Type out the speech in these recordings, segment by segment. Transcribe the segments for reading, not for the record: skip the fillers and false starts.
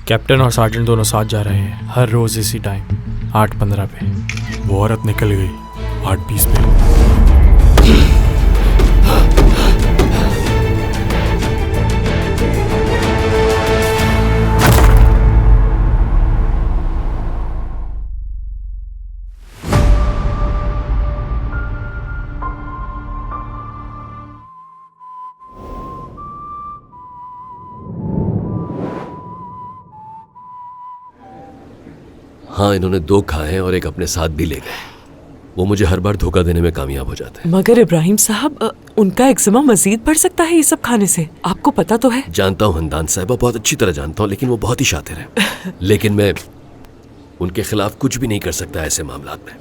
Captain और sergeant दोनों साथ जा रहे हैं, हर रोज इसी टाइम 8:15 पे। वो औरत निकल गई 8:20 पे। हाँ, इन्होंने 2 खाए हैं और एक अपने साथ भी ले गए। वो मुझे हर बार धोखा देने में कामयाब हो जाते हैं। मगर इब्राहिम साहब, उनका एक्जिमा मजीद बढ़ सकता है ये सब खाने से, आपको पता तो है। जानता हूँ हंदान साहिबा, बहुत अच्छी तरह जानता हूँ, लेकिन वो बहुत ही शातिर है। लेकिन मैं उनके खिलाफ कुछ भी नहीं कर सकता ऐसे मामलात में।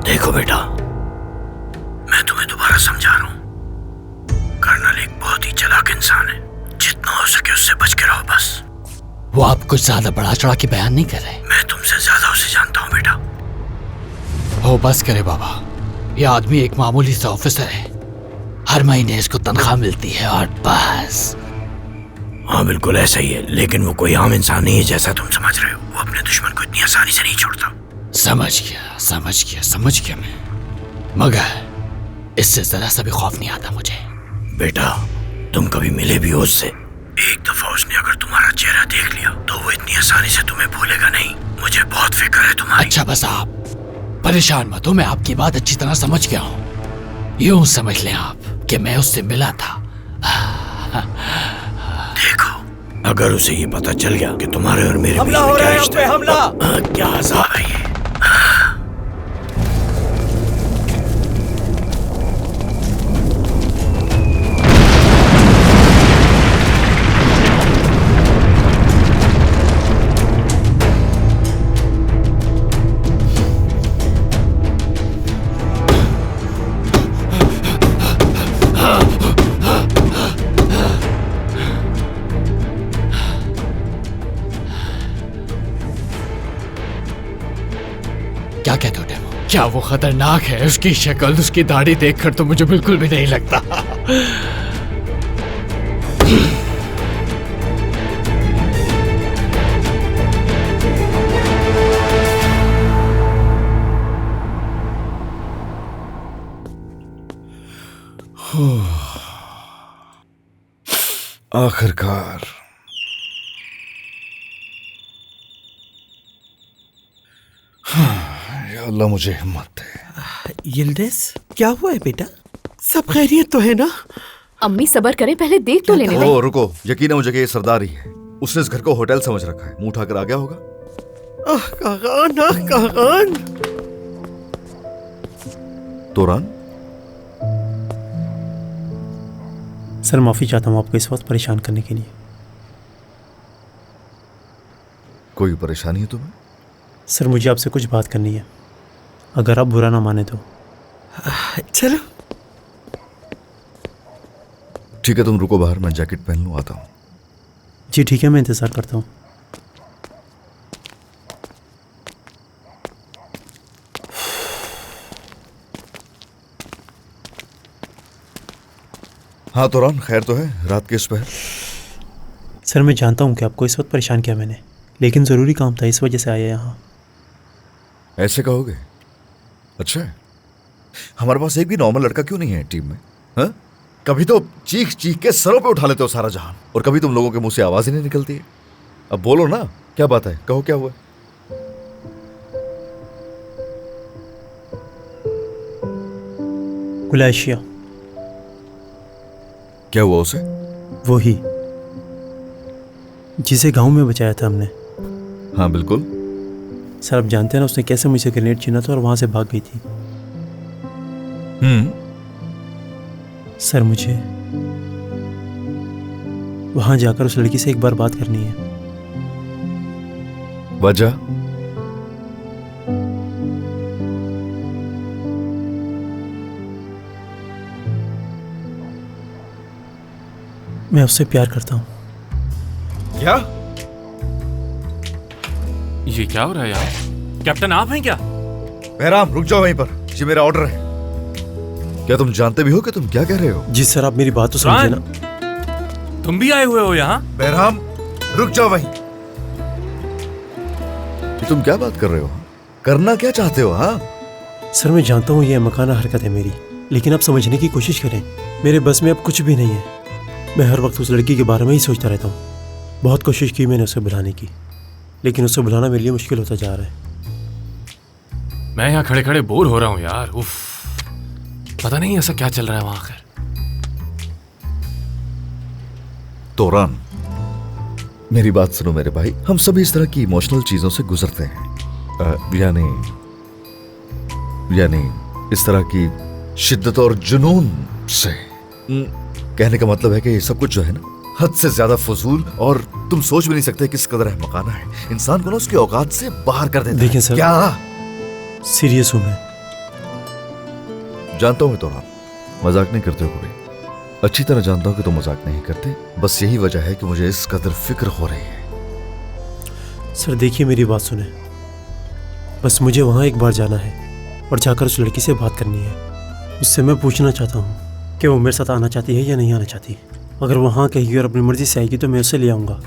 देखो बेटा, मैं तुम्हें दोबारा समझा रहा हूँ, कर्नल एक बहुत ही चालाक इंसान है। जितना हो सके उससे बच के रहो बस। वो आप कुछ ज्यादा बढ़ा चढ़ा के बयान नहीं कर रहे। मैं तुमसे ज्यादा उसे जानता हूँ बेटा। हो बस करे बाबा, ये आदमी एक मामूली सा ऑफिसर है, हर महीने इसको तनख्वाह मिलती है और बस। हाँ बिल्कुल ऐसा ही है, लेकिन वो कोई आम इंसान नहीं है जैसा तुम समझ रहे हो। वो अपने दुश्मन को इतनी आसानी से नहीं छोड़ता। समझ गया मैं, मगर इससे जरा सा भी खौफ नहीं आता मुझे। बेटा, तुम कभी मिले भी हो उससे, एक दफा उसने अगर तुम्हारा चेहरा देख लिया तो वो इतनी आसानी से तुम्हें भूलेगा नहीं। मुझे बहुत फिक्र है तुम्हारी। अच्छा बस आप परेशान मत हो, मैं आपकी बात अच्छी तरह समझ गया हूँ। यूं समझ लें आप कि मैं उससे मिला था। देखो, अगर उसे ये पता चल गया कि तुम्हारे और मेरे बीच में क्या रिश्ता है, क्या अज़ाब है ये। क्या कहते हो डेमो? क्या वो खतरनाक है? उसकी शक्ल, उसकी दाढ़ी देखकर तो मुझे बिल्कुल भी नहीं लगता। आखिरकार या अल्लाह मुझे हिम्मत दे। यिल्दिज़, क्या हुआ है बेटा? सब खैरियत तो है ना? अम्मी सबर करें, पहले देख तो लेने ओ रुको, यकीन है मुझे कि ये सरदार ही है। उसने इस घर को होटल समझ रखा है, मुंह उठाकर आ गया होगा। कागान। तोरान, सर माफी चाहता हूँ आपको इस वक्त परेशान करने के लिए। कोई परेशानी है तुम्हें? सर मुझे आपसे कुछ बात करनी है, अगर आप बुरा ना माने तो। चलो ठीक है, तुम रुको बाहर, मैं जैकेट पहन लूं, आता हूँ। जी ठीक है, मैं इंतज़ार करता हूँ। हाँ तोरान, खैर तो है? रात के इस पहर? सर मैं जानता हूँ कि आपको इस वक्त परेशान किया मैंने, लेकिन ज़रूरी काम था, इस वजह से आया यहाँ। ऐसे कहोगे? अच्छा है, हमारे पास एक भी नॉर्मल लड़का क्यों नहीं है टीम में? हाँ, कभी तो चीख चीख के सरों पे उठा लेते हो सारा जहान, और कभी तुम लोगों के मुंह से आवाज ही नहीं निकलती है। अब बोलो ना, क्या बात है? कहो क्या हुआ? गुलाशिया। क्या हुआ उसे? वो ही जिसे गांव में बचाया था हमने। हाँ बिल्कुल। सर आप जानते हैं ना उसने कैसे मुझे ग्रेनेड छीना था और वहां से भाग गई थी। सर मुझे वहां जाकर उस लड़की से एक बार बात करनी है। वजह? मैं उससे प्यार करता हूँ। क्या? ये क्या हो रहा है यार? कैप्टन आप हैं क्या? बहराम रुक जाओ वहीं पर, ये मेरा ऑर्डर है। क्या तुम जानते भी हो कि तुम क्या कह रहे हो? जी सर, आप मेरी बात तो समझे ना। तुम भी आए हुए हो यहाँ? बहराम, रुक जाओ वहीं। तुम क्या बात कर रहे हो? करना क्या चाहते हो? हाँ सर, मैं जानता हूँ ये मकाना हरकत है मेरी, लेकिन आप समझने की कोशिश करें। मेरे बस में अब कुछ भी नहीं है। मैं हर वक्त उस लड़की के बारे में ही सोचता रहता हूँ। बहुत कोशिश की मैंने उसे बुलाने की, लेकिन उसे बुलाना मेरे लिए मुश्किल होता जा रहा है। मैं यहाँ खड़े खड़े बोर हो रहा हूँ यार। उफ, पता नहीं ऐसा क्या चल रहा है वहां आखिर। तोरान, मेरी बात सुनो मेरे भाई। हम सभी इस तरह की इमोशनल चीजों से गुजरते हैं। यानी इस तरह की शिद्दत और जुनून से। कहने का मतलब है कि ये सब कुछ जो है ना, हद से ज्यादा फजूल, और तुम सोच भी नहीं सकते किस कदर अहमकाना है। इंसान को ना उसकी औकात से बाहर कर देता है। देखिए सर, क्या सीरियस हूँ मैं। जानता हूं मैं तोरान, मजाक नहीं करते हो कभी। अच्छी तरह जानता हूं कि तुम मजाक नहीं करते। बस यही वजह है कि मुझे इस कदर फिक्र हो रही है। सर देखिए, मेरी बात सुने। बस मुझे वहाँ एक बार जाना है और जाकर उस लड़की से बात करनी है। उससे मैं पूछना चाहता हूँ कि वो मेरे साथ आना चाहती है या नहीं आना चाहती। अगर वो हाँ कहेगी और अपनी मर्जी से आएगी तो मैं उसे ले आऊँगा,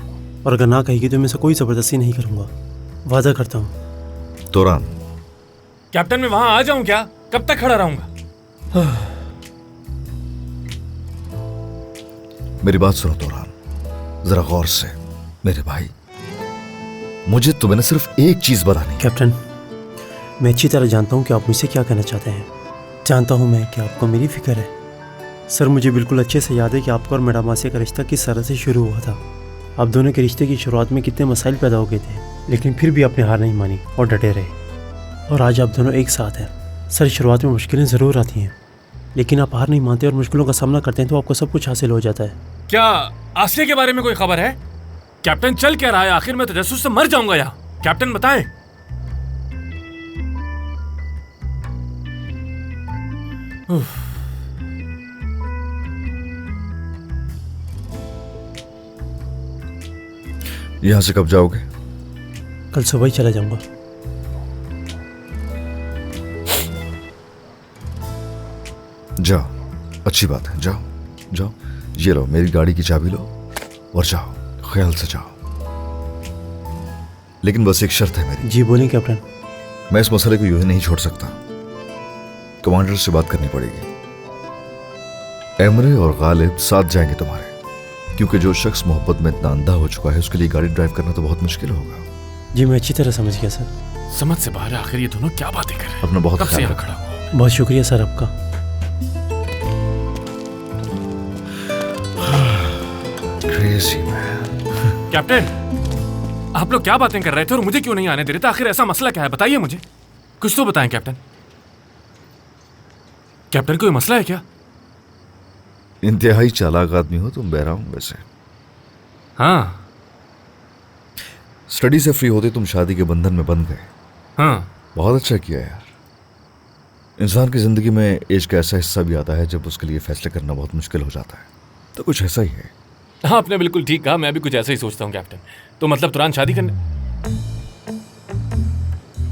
और अगर ना कहेगी तो मैं उसे कोई ज़बरदस्ती नहीं करूँगा। वादा करता हूँ। तोरान, कैप्टन, मैं वहां आ जाऊं क्या? कब तक खड़ा रहूंगा? मेरी बात सुनो तोरान, जरा गौर से मेरे भाई। मुझे तुम्हें सिर्फ एक चीज बतानी है। कैप्टन, मैं अच्छी तरह जानता हूँ कि आप मुझसे क्या कहना चाहते हैं। जानता हूँ मैं कि आपको मेरी फिक्र है। सर, मुझे बिल्कुल अच्छे से याद है कि आपको और मैडम आसिया का रिश्ता किस तरह से शुरू हुआ था। आप दोनों के रिश्ते की शुरुआत में कितने मसाइल पैदा हो गए थे, लेकिन फिर भी आपने हार नहीं मानी और डटे रहे, और आज आप दोनों एक साथ हैं। सर, शुरुआत में मुश्किलें ज़रूर आती हैं, लेकिन आप हार नहीं मानते और मुश्किलों का सामना करते हैं तो आपको सब कुछ हासिल हो जाता है। क्या आसिया के बारे में कोई खबर है? कैप्टन, चल क्या रहा है आखिर? मैं तजस्सुस से मर जाऊंगा यहाँ। कैप्टन बताएं। यहां से कब जाओगे? कल सुबह ही चला जाऊंगा। जाओ, अच्छी बात है। जाओ जाओ, ये लो मेरी गाड़ी की चाबी लो और जाओ, ख्याल से जाओ। लेकिन बस एक शर्त है मेरी। जी बोलें कैप्टन। मैं इस मसले को यूं ही नहीं छोड़ सकता। कमांडर से बात करनी पड़ेगी। एमरे और गालिब साथ जाएंगे तुम्हारे, क्योंकि जो शख्स मोहब्बत में इतना अंधा हो चुका है उसके लिए गाड़ी ड्राइव करना तो बहुत मुश्किल होगा। जी मैं अच्छी तरह समझ गया सर। समझ से बाहर है आखिर ये दोनों क्या बातें कर रहे हैं। अपना बहुत कब से ख्याल यहाँ रखना। खड़ा हुआ। बहुत शुक्रिया सर आपका। Crazy man. कैप्टन, आप लोग क्या बातें कर रहे थे और मुझे क्यों नहीं आने दे रहे थे? आखिर ऐसा मसला क्या है? बताइए मुझे, कुछ तो बताएं कैप्टन। कैप्टन, कोई मसला है क्या? इंतहाई चालाक आदमी हो तुम, बहरा हूं वैसे। हाँ स्टडी से फ्री होते तुम शादी के बंधन में बंध गए। हाँ, बहुत अच्छा किया यार। इंसान की जिंदगी में एज का ऐसा हिस्सा भी आता है जब उसके लिए फैसले करना बहुत मुश्किल हो जाता है, तो कुछ ऐसा ही है। हाँ, आपने बिल्कुल ठीक कहा। मैं भी कुछ ऐसा ही सोचता हूँ कैप्टन। तो मतलब तुरंत शादी करने?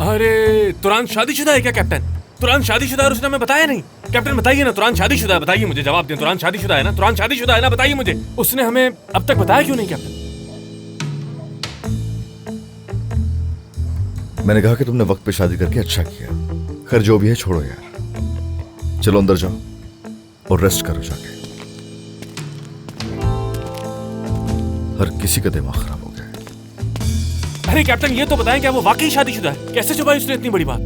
अरे तुरंत शादीशुदा है क्या कैप्टन? तुरंत शादीशुदा है और उसने हमें बताया नहीं? कैप्टन बताइए ना, तुरंत शादीशुदा है? बताइए मुझे, जवाब दें। तुरंत शादीशुदा है ना? तुरंत शादीशुदा है ना? बताइए मुझे। उसने हमें अब तक बताया क्यों नहीं कैप्टन? मैंने कहा कि तुमने वक्त पे शादी करके अच्छा किया। खैर जो भी है छोड़ो यार, चलो अंदर जाओ और रेस्ट करो जाके। हर किसी का दिमाग खराब हो गया है। अरे कैप्टन, ये तो बताएं क्या वो वाकई शादीशुदा है? कैसे छुपाई उसने इतनी बड़ी बात?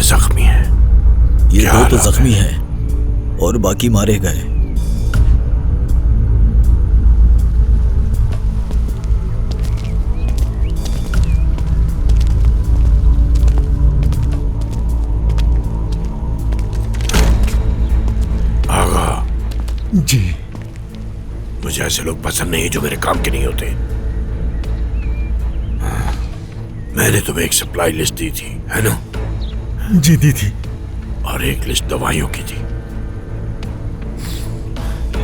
जख्मी हैं। ये क्या दो तो हालात जख्मी हैं और बाकी मारे गए। आगा जी। मुझे ऐसे लोग पसंद नहीं जो मेरे काम के नहीं होते। मैंने तुम्हें एक सप्लाई लिस्ट दी थी, है ना? जी दी थी। और एक लिस्ट दवाइयों की थी।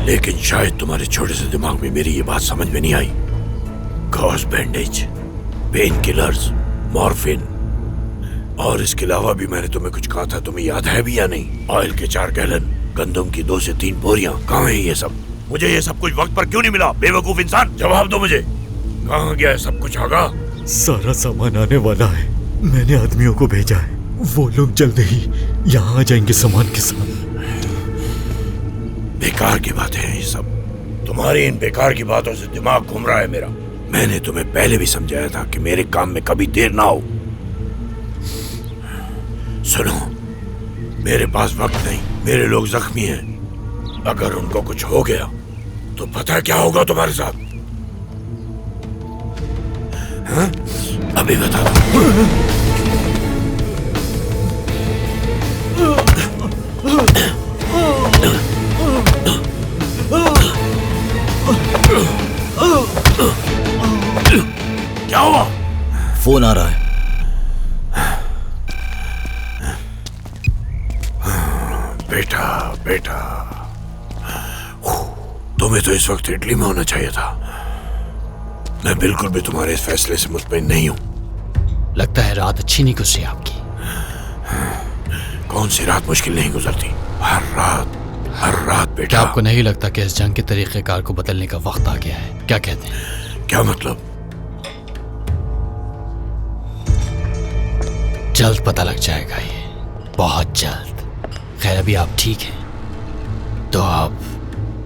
लेकिन शायद तुम्हारे छोटे से दिमाग में मेरी ये बात समझ में नहीं आई। Gauze bandage, painkillers, morphine और इसके अलावा भी मैंने तुम्हें कुछ कहा था, तुम्हें याद है भी या नहीं? ऑयल के 4 गैलन, गंदम की 2 से 3 बोरियां, कहाँ है ये सब? मुझे ये सब कुछ वक्त पर क्यों नहीं मिला? बेवकूफ इंसान, जवाब दो मुझे। कहाँ गया है सब कुछ? आगा सारा सामान आने वाला है, मैंने आदमियों को भेजा है, वो लोग जल्द ही यहाँ आ जाएंगे सामान के साथ। बेकार की बातें हैं ये सब। तुम्हारी इन बेकार की बातों से दिमाग घूम रहा है मेरा। मैंने तुम्हें पहले भी समझाया था कि मेरे काम में कभी देर ना हो। सुनो, मेरे पास वक्त नहीं, मेरे लोग जख्मी हैं। अगर उनको कुछ हो गया तो पता है क्या होगा तुम्हारे साथ? हाँ? अभी बता दो। क्या हुआ? फोन आ रहा है। बेटा बेटा, तुम्हें तो इस वक्त इटली में होना चाहिए था। मैं बिल्कुल भी तुम्हारे इस फैसले से मुतमईन नहीं हूं। लगता है रात अच्छी नहीं गुजरी आपकी। कौन सी रात मुश्किल नहीं गुजरती? हर रात बेटा। क्या आपको नहीं लगता कि इस जंग के तरीक़ेकार को बदलने का वक्त आ गया है? क्या कहते हैं? क्या मतलब? जल्द पता लग जाएगा, ये बहुत जल्द। खैर अभी आप ठीक हैं तो आप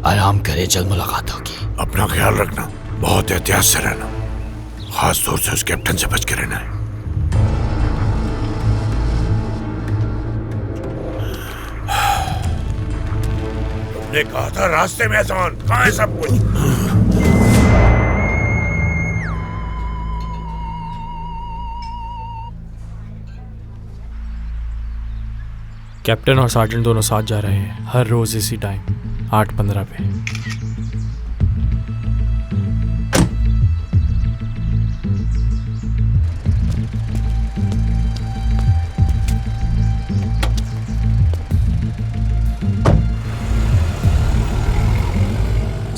आराम करें, जल्द मुलाकात होगी। अपना ख्याल रखना, बहुत एहतियात से रहना, खास तौर से उस कैप्टन से बच के रहना है। तुमने कहा था रास्ते में सामान, कहाँ है सब कुछ? कैप्टन और सार्जेंट दोनों साथ जा रहे हैं, हर रोज इसी टाइम 8:15 पे।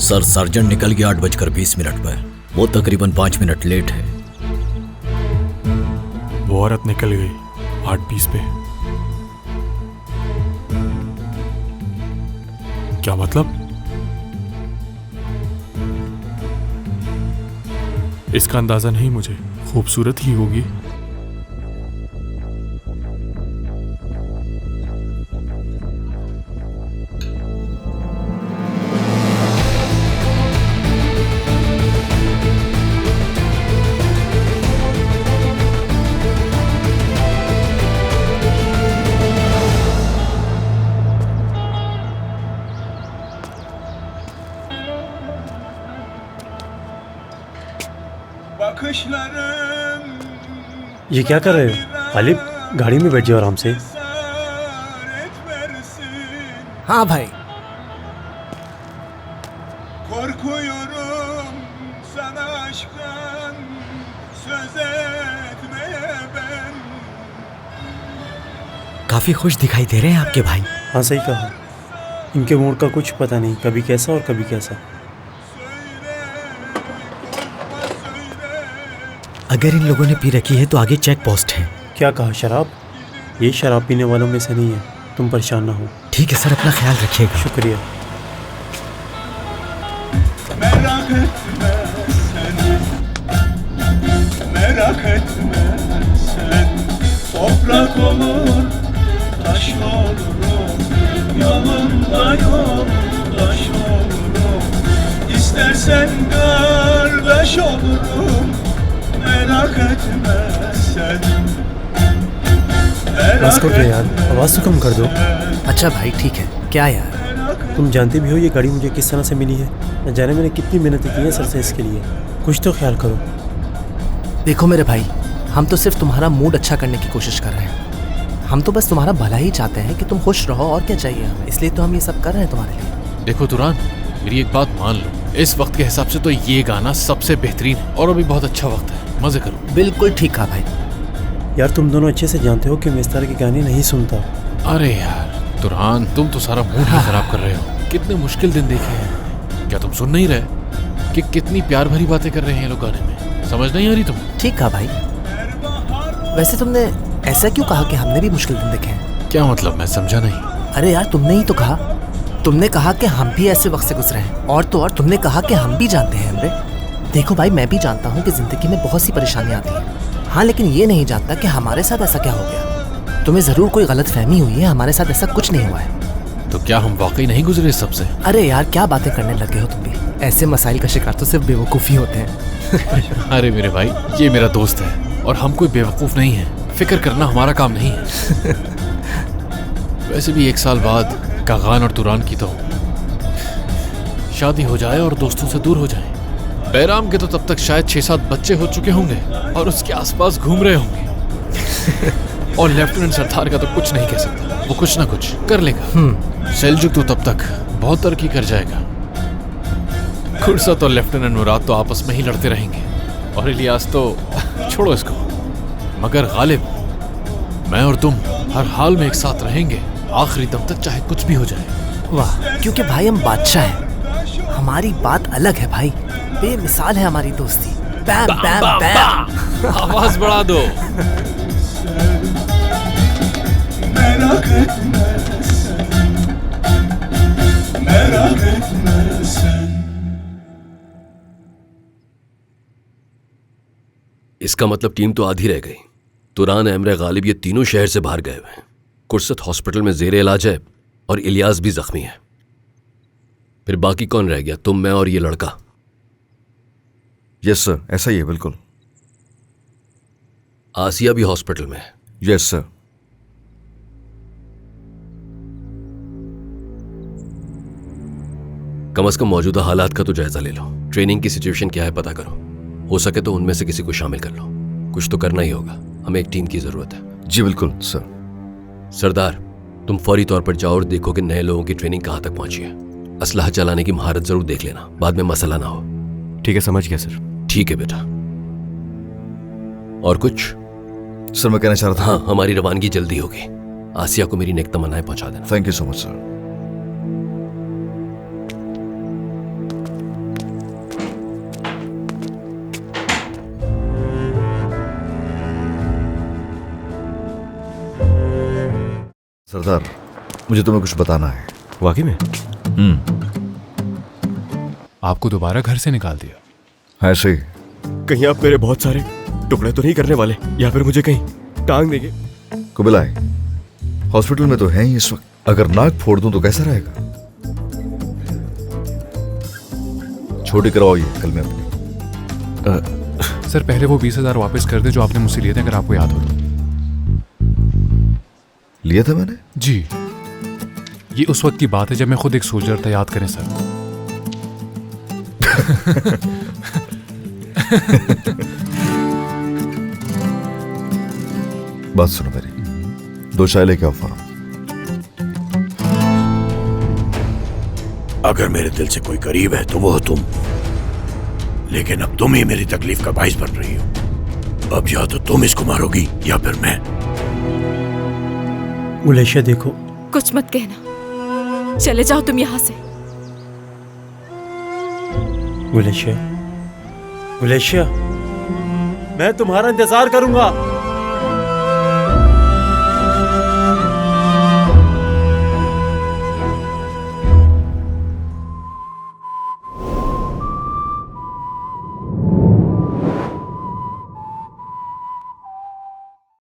सर, सार्जेंट निकल गया 8:20 पर। वो तकरीबन 5 मिनट लेट है। वो औरत निकल गई 8:20 पे। क्या मतलब? इसका अंदाजा नहीं मुझे। खूबसूरत ही होगी। ये क्या कर रहे हो गालिब? गाड़ी में बैठ जाओ आराम से। हाँ भाई। काफी खुश दिखाई दे रहे हैं आपके भाई। हाँ सही कहा, इनके मूड का कुछ पता नहीं, कभी कैसा और कभी कैसा। अगर इन लोगों ने पी रखी है तो आगे चेक पोस्ट है। क्या कहा? शराब? ये शराब पीने वालों में से नहीं है, तुम परेशान ना हो। ठीक है सर, अपना ख्याल रखिएगा। शुक्रिया। Toprak olur, taş olurum, yolunda yoldaş olurum. İstersen kardeş olurum, merak etme sen. बस कर दो यार, आवाज़ तो कम कर दो। अच्छा भाई ठीक है, क्या यार? तुम जानते भी हो ये गाड़ी मुझे किस तरह से मिली है। न जाने मैंने कितनी मेहनत की है सर से इसके लिए। कुछ तो ख्याल करो। देखो मेरे भाई, हम तो सिर्फ तुम्हारा मूड अच्छा करने की कोशिश कर रहे हैं। हम तो बस तुम्हारा भला ही चाहते हैं कि तुम खुश रहो, और क्या चाहिए हमें। इसलिए तो हम ये सब कर रहे हैं तुम्हारे लिए। देखो तुरान, मेरी एक बात मान लो, इस वक्त के हिसाब से तो ये गाना सबसे बेहतरीन है और अभी बहुत अच्छा वक्त है, मजे करो। बिल्कुल ठीक कहा भाई। यार तुम दोनों अच्छे से जानते हो कि मैं इस तरह के गाने नहीं सुनता। अरे यार तुरान, तुम तो सारा मूड ही खराब कर रहे हो। कितने मुश्किल दिन देखे हैं, क्या तुम सुन नहीं रहे कि कितनी प्यार भरी बातें कर रहे हैं ये लोग गाने में? समझ नहीं आ रही तुम्हें? ठीक कहा भाई। वैसे तुमने ऐसा क्यों कहा कि हमने भी मुश्किल दिन देखे हैं? क्या मतलब, मैं समझा नहीं। अरे यार तुमने ही तो कहा, तुमने कहा कि हम भी ऐसे वक्त से गुजरे हैं, और तो और तुमने कहा कि हम भी जानते हैं हमरे। देखो भाई, मैं भी जानता हूँ कि जिंदगी में बहुत सी परेशानियां आती हैं, हाँ, लेकिन ये नहीं जानता कि हमारे साथ ऐसा क्या हो गया। तुम्हें जरूर कोई गलत फहमी हुई है, हमारे साथ ऐसा कुछ नहीं हुआ है। तो क्या हम वाकई नहीं गुजरे सबसे? अरे यार क्या बातें करने लगे हो तुम भी। ऐसे मसाइल का शिकार तो सिर्फ बेवकूफ़ी होते हैं। अरे मेरे भाई, ये मेरा दोस्त है और हम कोई बेवकूफ नहीं है। फिक्र करना हमारा काम नहीं है। वैसे भी 1 साल बाद कागान और तुरान की तो शादी हो जाए और दोस्तों से दूर हो जाए। बैराम के तो तब तक शायद 6-7 बच्चे हो चुके होंगे और उसके आसपास घूम रहे होंगे। और लेफ्टिनेंट सरदार का तो कुछ नहीं कह सकता, वो कुछ ना कुछ कर लेगा। सेल्जुक तो तब तक बहुत तरक्की कर जाएगा। खुर्सत और लेफ्टिनेंट मुराद तो आपस में ही लड़ते रहेंगे, और इलियास तो छोड़ो इसको। मगर गालिब, मैं और तुम हर हाल में एक साथ रहेंगे, आखिरी दम तक, चाहे कुछ भी हो जाए। वाह, क्योंकि भाई हम बादशाह हैं। हमारी बात अलग है भाई, बेमिसाल है हमारी दोस्ती। बैम बैम बैम। आवाज बढ़ा दो। merak etme sen, merak etme sen. इसका मतलब टीम तो आधी रह गई। तुरान, एमरे, गालिब ये तीनों शहर से बाहर गए हुए हैं। कुर्सत हॉस्पिटल में जेर इलाज है और इलियास भी जख्मी है। फिर बाकी कौन रह गया? तुम, मैं और ये लड़का। यस सर, ऐसा ही है बिल्कुल। आसिया भी हॉस्पिटल में है। Yes sir. कम से कम मौजूदा हालात का तो जायजा ले लो। ट्रेनिंग की सिचुएशन क्या है पता करो। हो सके तो उनमें से किसी को शामिल कर लो। कुछ तो करना ही होगा, हमें एक टीम की जरूरत है। जी बिल्कुल सर। सरदार, तुम फौरी तौर पर जाओ और देखो कि नए लोगों की ट्रेनिंग कहां तक पहुंची है। असलहा चलाने की महारत जरूर देख लेना, बाद में मसला ना हो। ठीक है, समझ गया सर। ठीक है बेटा। और कुछ? सर मैं कहना चाह रहा था, हाँ, हमारी रवानगी जल्दी होगी। आसिया को मेरी नेक तमन्नाएं पहुंचा देना। Thank you so much sir. सरदार, मुझे तुम्हें कुछ बताना है। वाकई में? आपको दोबारा घर से निकाल दिया? ऐसे ही। कहीं आप मेरे बहुत सारे टुकड़े तो नहीं करने वाले, या फिर मुझे कहीं टांग देंगे? कुबिलाई, हॉस्पिटल में तो है ही इस वक्त। अगर नाक फोड़ दूं तो कैसा रहेगा? छोटी करवाओ ये कल में अपनी। सर पहले वो 20,000 वापस कर दे जो आपने मुझसे लिए थे, अगर आपको याद हो तो। लिया था मैंने? जी, ये उस वक्त की बात है जब मैं खुद एक सोल्जर था, याद करें सर। बात सुनो मेरी, 2 चाय लेके आओ फौरन। अगर मेरे दिल से कोई करीब है तो वो हो तुम, लेकिन अब तुम ही मेरी तकलीफ का बाइस बन रही हो। अब या तो तुम इसको मारोगी या फिर मैं। गुलेशिया देखो, कुछ मत कहना, चले जाओ तुम यहाँ से। गुलेशिया, गुलेशिया, मैं तुम्हारा इंतजार करूंगा।